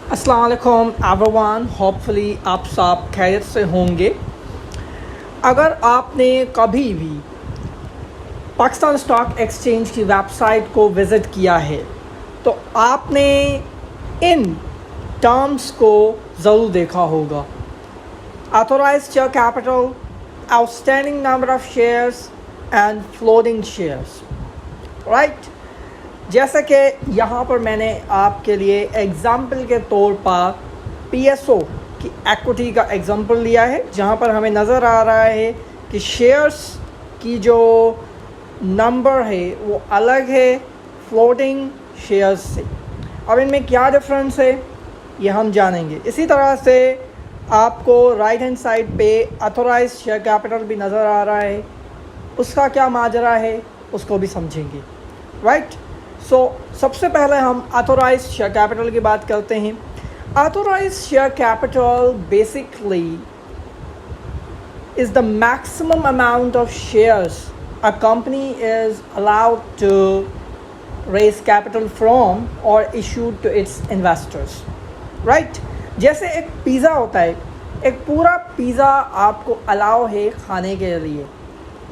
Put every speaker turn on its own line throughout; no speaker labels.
अस्सलाम वालेकुम everyone, hopefully आप सब खैरियत से होंगे। अगर आपने कभी भी पाकिस्तान स्टॉक एक्सचेंज की वेबसाइट को विज़िट किया है तो आपने इन टर्म्स को ज़रूर देखा होगा। Authorised share capital, outstanding number of shares and floating shares, right. जैसा कि यहाँ पर मैंने आपके लिए एग्ज़ाम्पल के तौर पर पीएसओ की इक्विटी का एग्ज़ाम्पल लिया है, जहाँ पर हमें नज़र आ रहा है कि शेयर्स की जो नंबर है वो अलग है फ्लोटिंग शेयर्स से। अब इनमें क्या डिफरेंस है ये हम जानेंगे। इसी तरह से आपको राइट हैंड साइड पे ऑथोराइज्ड शेयर कैपिटल भी नज़र आ रहा है, उसका क्या माजरा है उसको भी समझेंगे, राइट। सबसे पहले हम ऑथोराइज्ड शेयर कैपिटल की बात करते हैं। Authorised share capital basically is the maximum amount of shares a company is allowed to raise capital from or issue to its investors, right। जैसे एक पिज़्ज़ा होता है, एक पूरा पिज़्ज़ा आपको अलाउ है खाने के लिए,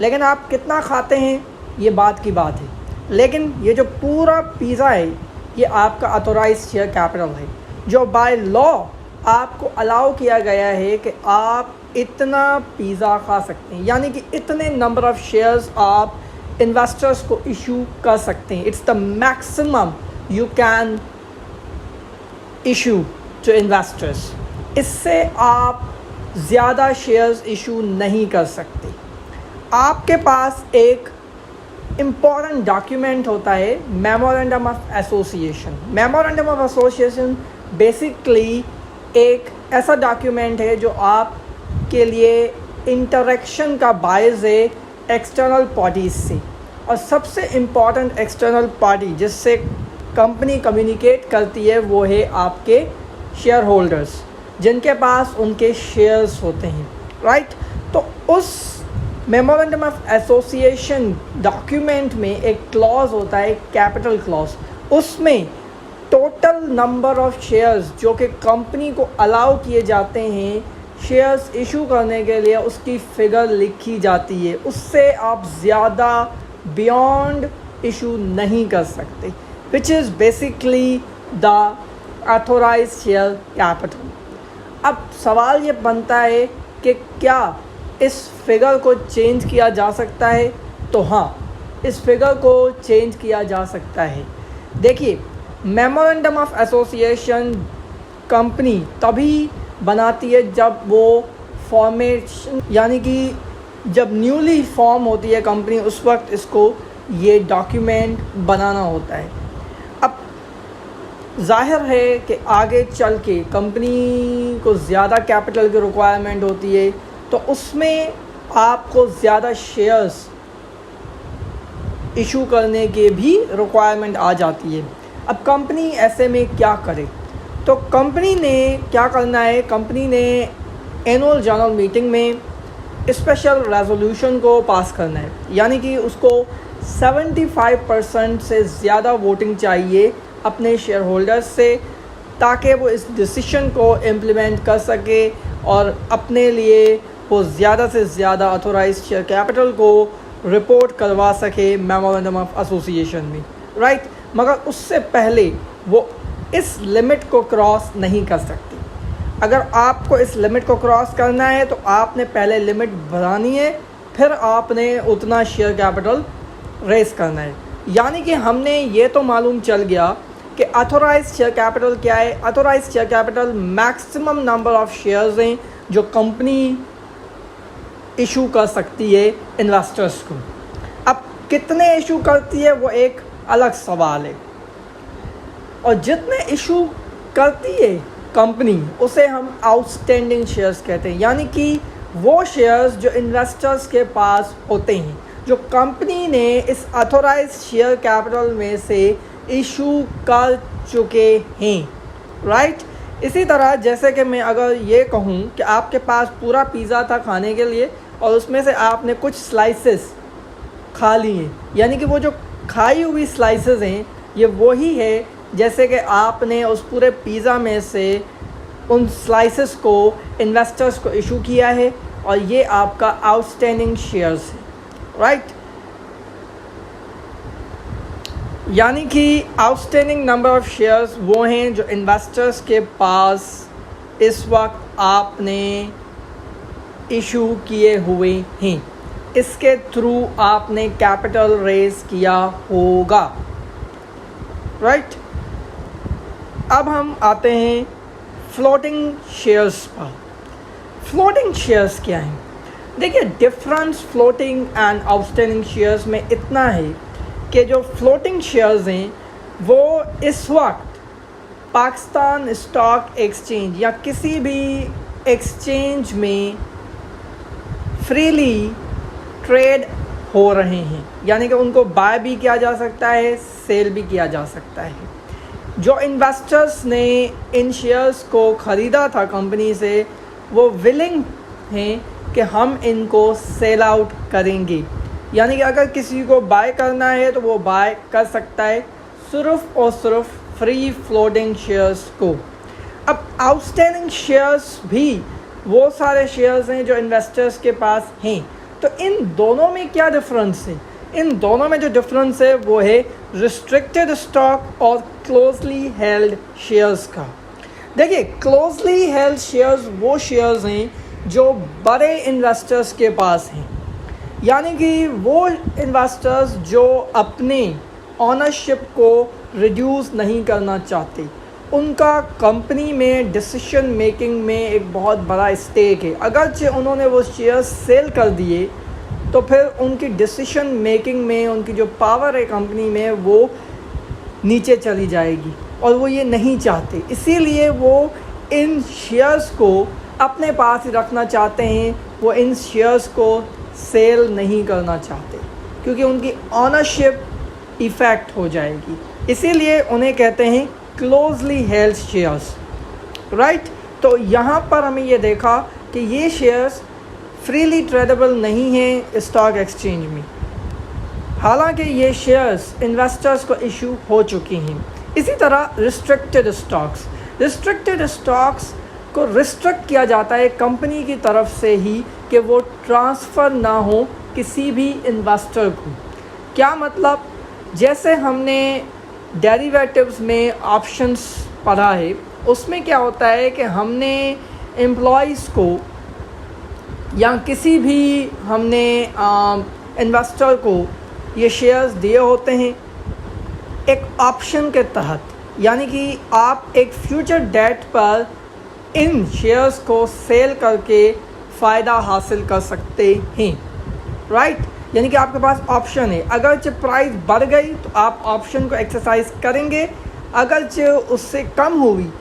लेकिन आप कितना खाते हैं ये बात की बात है। लेकिन ये जो पूरा पिज़्ज़ा है ये आपका ऑथोराइज्ड शेयर कैपिटल है, जो बाय लॉ आपको अलाउ किया गया है कि आप इतना पिज़्ज़ा खा सकते हैं, यानी कि इतने नंबर ऑफ़ शेयर्स आप इन्वेस्टर्स को इशू कर सकते हैं। It's the maximum you can issue to investors. इससे आप ज़्यादा शेयर्स इशू नहीं कर सकते। आपके पास एक इम्पॉर्टेंट डॉक्यूमेंट होता है memorandum of association. Memorandum of association basically एक ऐसा डॉक्यूमेंट है जो आपके लिए इंटरेक्शन का बायस है एक्सटर्नल पार्टीज से, और सबसे इम्पॉर्टेंट एक्सटर्नल पार्टी जिससे कंपनी कम्युनिकेट करती है वो है आपके शेयर होल्डर्स, जिनके पास उनके शेयर्स होते हैं, राइट। तो उस मेमोरेंडम ऑफ एसोसिएशन डॉक्यूमेंट में एक क्लॉज होता है, कैपिटल क्लॉज। उसमें टोटल नंबर ऑफ़ शेयर्स जो कि कंपनी को अलाउ किए जाते हैं शेयर्स इशू करने के लिए, उसकी फ़िगर लिखी जाती है। उससे आप ज़्यादा बियॉन्ड इशू नहीं कर सकते, which is basically the authorised share capital. अब सवाल ये बनता है कि क्या इस फिगर को चेंज किया जा सकता है? तो हाँ, इस फिगर को चेंज किया जा सकता है। देखिए, मेमोरेंडम ऑफ एसोसिएशन कंपनी तभी बनाती है जब वो फॉर्मेशन, यानी कि जब न्यूली फॉर्म होती है कंपनी, उस वक्त इसको ये डॉक्यूमेंट बनाना होता है। अब जाहिर है कि आगे चल के कंपनी को ज़्यादा कैपिटल की रिक्वायरमेंट होती है, तो उसमें आपको ज़्यादा शेयर्स इशू करने के भी रिक्वायरमेंट आ जाती है। अब कंपनी ऐसे में क्या करे? तो कंपनी ने क्या करना है, कंपनी ने एनुअल जनरल मीटिंग में स्पेशल रेजोल्यूशन को पास करना है, यानी कि उसको 75% से ज़्यादा वोटिंग चाहिए अपने शेयर होल्डर्स से, ताकि वो इस डिसीशन को इम्प्लीमेंट कर सके और अपने लिए वो ज़्यादा से ज़्यादा ऑथोराइज्ड शेयर कैपिटल को रिपोर्ट करवा सके मेमोरेंडम ऑफ एसोसिएशन में, राइट। मगर उससे पहले वो इस लिमिट को क्रॉस नहीं कर सकती। अगर आपको इस लिमिट को क्रॉस करना है तो आपने पहले लिमिट बढ़ानी है, फिर आपने उतना शेयर कैपिटल रेस करना है। यानी कि हमने ये तो मालूम चल गया कि ऑथोराइज्ड शेयर कैपिटल क्या है। Authorised share capital maximum number of shares हैं जो कंपनी इशू कर सकती है इन्वेस्टर्स को। अब कितने इशू करती है वो एक अलग सवाल है, और जितने इशू करती है कंपनी उसे हम आउटस्टैंडिंग शेयर्स कहते हैं, यानी कि वो शेयर्स जो इन्वेस्टर्स के पास होते हैं, जो कंपनी ने इस ऑथोराइज्ड शेयर कैपिटल में से इशू कर चुके हैं, राइट। इसी तरह जैसे कि मैं अगर ये कहूँ कि आपके पास पूरा पिज़्ज़ा था खाने के लिए और उसमें से आपने कुछ स्लाइसेस खा लिए, यानी कि वो जो खाई हुई स्लाइसेस हैं ये वही है जैसे कि आपने उस पूरे पिज़्ज़ा में से उन स्लाइसेस को इन्वेस्टर्स को इशू किया है और ये आपका आउटस्टैंडिंग शेयर्स है, राइट। यानी कि आउटस्टैंडिंग नंबर ऑफ़ शेयर्स वो हैं जो इन्वेस्टर्स के पास इस वक्त आपने इशू किए हुए हैं, इसके थ्रू आपने कैपिटल रेज किया होगा, राइट। अब हम आते हैं फ्लोटिंग शेयर्स पर। फ्लोटिंग शेयर्स क्या हैं? देखिए, difference floating and outstanding shares में इतना है कि जो फ्लोटिंग शेयर्स हैं वो इस वक्त पाकिस्तान स्टॉक एक्सचेंज या किसी भी एक्सचेंज में फ्रीली ट्रेड हो रहे हैं, यानी कि उनको बाय भी किया जा सकता है, सेल भी किया जा सकता है। जो इन्वेस्टर्स ने इन शेयर्स को ख़रीदा था कंपनी से, वो विलिंग हैं कि हम इनको सेल आउट करेंगे, यानी कि अगर किसी को बाय करना है तो वो बाय कर सकता है सिर्फ़ और सिर्फ फ्री फ्लोटिंग शेयर्स को। अब आउटस्टैंडिंग शेयर्स भी वो सारे शेयर्स हैं जो इन्वेस्टर्स के पास हैं। तो इन दोनों में क्या डिफरेंस है? इन दोनों में जो डिफरेंस है वो है रिस्ट्रिक्टेड स्टॉक और क्लोजली हेल्ड शेयर्स का। देखिए, क्लोजली हेल्ड शेयर्स वो शेयर्स हैं जो बड़े इन्वेस्टर्स के पास हैं, यानी कि वो इन्वेस्टर्स जो अपने ऑनरशिप को रिड्यूस नहीं करना चाहते, उनका कंपनी में डिसीजन मेकिंग में एक बहुत बड़ा स्टेक है। अगरचे उन्होंने वो शेयर्स सेल कर दिए तो फिर उनकी डिसीजन मेकिंग में उनकी जो पावर है कंपनी में वो नीचे चली जाएगी और वो ये नहीं चाहते। इसीलिए वो इन शेयर्स को अपने पास ही रखना चाहते हैं, वो इन शेयर्स को सेल नहीं करना चाहते क्योंकि उनकी ऑनरशिप इफ़ेक्ट हो जाएगी। इसीलिए उन्हें कहते हैं क्लोजली हेल्ड शेयर्स, राइट। तो यहाँ पर हमें ये देखा कि ये शेयर्स फ्रीली ट्रेडेबल नहीं हैं स्टॉक एक्सचेंज में, हालांकि ये शेयर्स इन्वेस्टर्स को इशू हो चुकी हैं। इसी तरह रिस्ट्रिक्टेड स्टॉक्स को रिस्ट्रिक्ट किया जाता है कंपनी की तरफ से ही कि वो ट्रांसफ़र ना हो किसी भी इन्वेस्टर को। क्या मतलब? जैसे हमने डेरिवेटिव्स में ऑप्शंस पढ़ा है, उसमें क्या होता है कि हमने एम्प्लॉइज़ को या किसी भी हमने इन्वेस्टर को ये शेयर्स दिए होते हैं एक ऑप्शन के तहत, यानी कि आप एक फ्यूचर डेट पर इन शेयर्स को सेल करके फ़ायदा हासिल कर सकते हैं, राइट। यानी कि आपके पास ऑप्शन है, अगर प्राइस बढ़ गई तो आप ऑप्शन को एक्सरसाइज करेंगे, अगर उससे कम हुई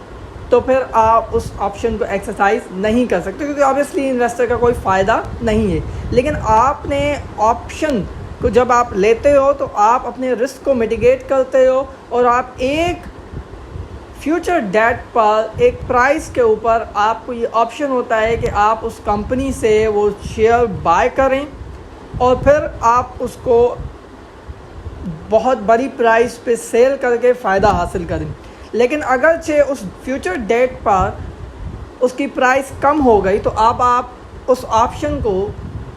तो फिर आप उस ऑप्शन को एक्सरसाइज नहीं कर सकते क्योंकि ऑब्वियसली इन्वेस्टर का कोई फ़ायदा नहीं है। लेकिन आपने ऑप्शन को जब आप लेते हो तो आप अपने रिस्क को मिटिगेट करते हो और आप एक फ्यूचर डेट पर एक प्राइस के ऊपर आपको ये ऑप्शन होता है कि आप उस कंपनी से वो शेयर बाय करें और फिर आप उसको बहुत बड़ी प्राइस पे सेल करके फ़ायदा हासिल करें। लेकिन अगर उस फ्यूचर डेट पर उसकी प्राइस कम हो गई तो आप उस ऑप्शन को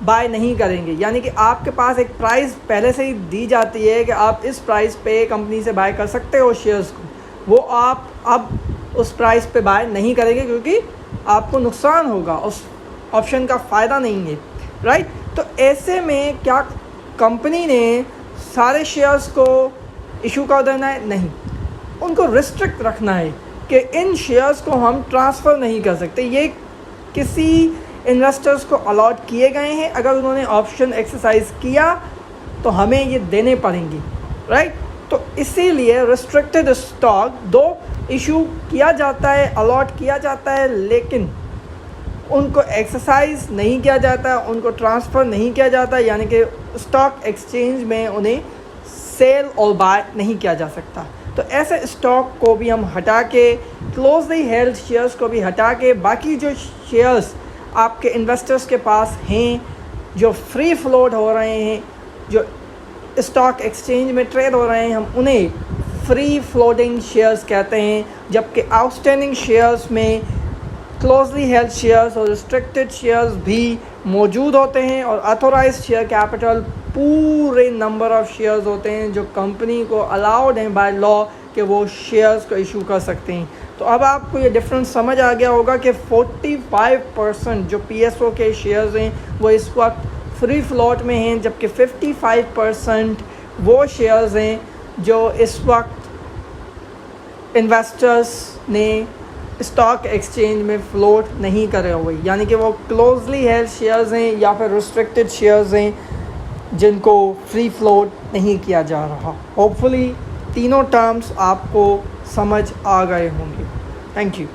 बाय नहीं करेंगे, यानी कि आपके पास एक प्राइस पहले से ही दी जाती है कि आप इस प्राइस पे कंपनी से बाय कर सकते हो शेयर्स को, वो आप अब उस प्राइस पे बाय नहीं करेंगे क्योंकि आपको नुकसान होगा, उस ऑप्शन का फ़ायदा नहीं है, राइट। तो ऐसे में क्या कंपनी ने सारे शेयर्स को इशू कर देना है? नहीं, उनको रिस्ट्रिक्ट रखना है कि इन शेयर्स को हम ट्रांसफ़र नहीं कर सकते, ये किसी इन्वेस्टर्स को अलॉट किए गए हैं, अगर उन्होंने ऑप्शन एक्सरसाइज किया तो हमें ये देने पड़ेंगे, राइट। तो इसीलिए रिस्ट्रिक्टेड स्टॉक दो इशू किया जाता है, अलॉट किया जाता है, लेकिन उनको एक्सरसाइज नहीं किया जाता, उनको ट्रांसफ़र नहीं किया जाता, यानी कि स्टॉक एक्सचेंज में उन्हें सेल और बाय नहीं किया जा सकता। तो ऐसे स्टॉक को भी हम हटा के, क्लोजली हेल्ड शेयर्स को भी हटा के, बाकी जो शेयर्स आपके इन्वेस्टर्स के पास हैं जो फ्री फ्लोट हो रहे हैं, जो स्टॉक एक्सचेंज में ट्रेड हो रहे हैं, हम उन्हें फ्री फ्लोटिंग शेयर्स कहते हैं, जबकि आउटस्टैंडिंग शेयर्स में क्लोजली हेल्ड शेयर्स और रिस्ट्रिक्टेड शेयर्स भी मौजूद होते हैं, और अथोराइज्ड शेयर कैपिटल पूरे नंबर ऑफ शेयर्स होते हैं जो कंपनी को अलाउड हैं बाय लॉ कि वो शेयर्स को इशू कर सकते हैं। तो अब आपको ये डिफरेंस समझ आ गया होगा कि 45% जो PSO के शेयर्स हैं वो इस वक्त फ्री फ्लोट में हैं, जबकि 55% वो शेयर्स हैं जो इस वक्त इन्वेस्टर्स ने स्टॉक एक्सचेंज में फ्लोट नहीं करे हुए, यानी कि वो क्लोजली हेल्ड शेयर्स हैं या फिर रिस्ट्रिक्टेड शेयर्स हैं जिनको फ्री फ्लोट नहीं किया जा रहा। होपफुली तीनों टर्म्स आपको समझ आ गए होंगे। Thank you.